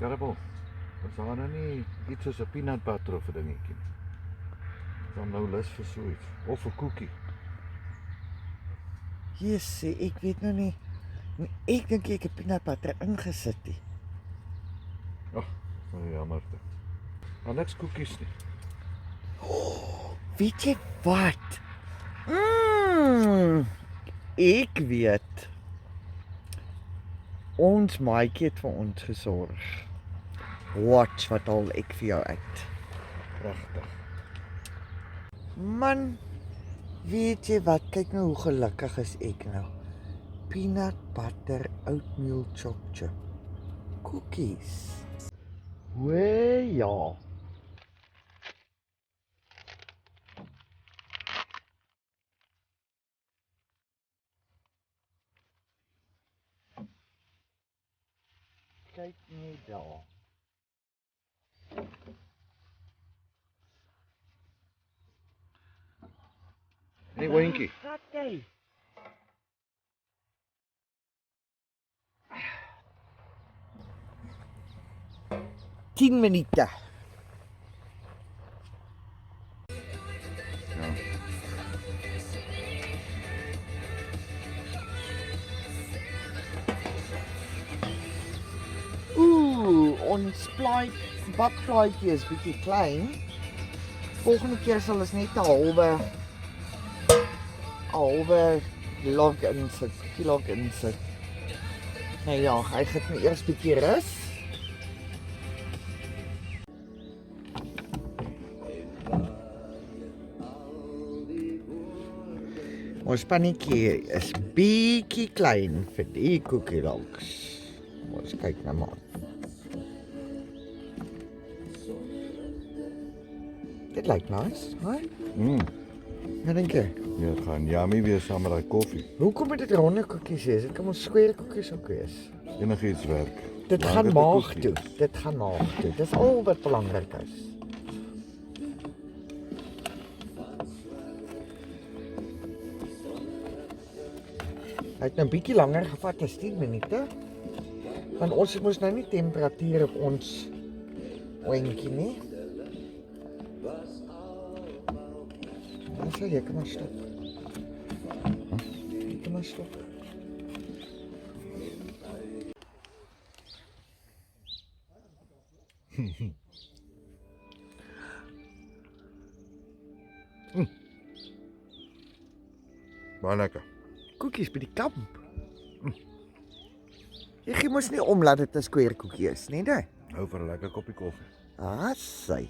Karabel, ons daar nou nie iets soos 'n peanut butter of 'n dingetjie nie. Dan nou lus vir so iets. Of 'n koekie. Jessie, ek weet nou nie. Ek dink ek het peanut butter ingesit nie. Ag, nou jammer. Maar niks koekies nie. Weet jy wat? Ek weet. Ons maatjie het vir ons gesorg. Watch wat al ek vir jou uit. Pragtig. Man, weet jy wat? Kyk nou hoe gelukkig is ek nou. Peanut butter oatmeal choc chip. Cookies. Wee ja. Kyk net daar. Hey, Oentjie. Wat jy? Tien minute. Ja. Ons bakplaatjie is bietjie klein. Volgende keer sal ons net 'n halwe log insit, kilog insit. Nou ja, hy gaan net eers bietjie rus. Ons pannetjie is bietjie klein vir die koekielonks. Ons kyk nou maar. Dit lyk nice, hè? Wat dink jy? Ja, dit gaan yummy wees saam met daai koffie. Hoekom moet dit ronde koekies wees? Dit kan ons square koekies ook wees. Enigiets werk. Dit gaan maag toe. Dit gaan maag toe. Dis al wat belangrik is. Hy het nou 'n bietjie langer gevat as 10 minute. Want ons moes nou nie temperatuur op ons oentjie nie. Dan sê jy, kom maar stop. Kom maar stop. Baie lekker. Koekies by die kamp. Jy gee mos nie om laat dit 'n square koekie is, nie, nee? Hou vir 'n lekker koppie koffie. Ah, sy.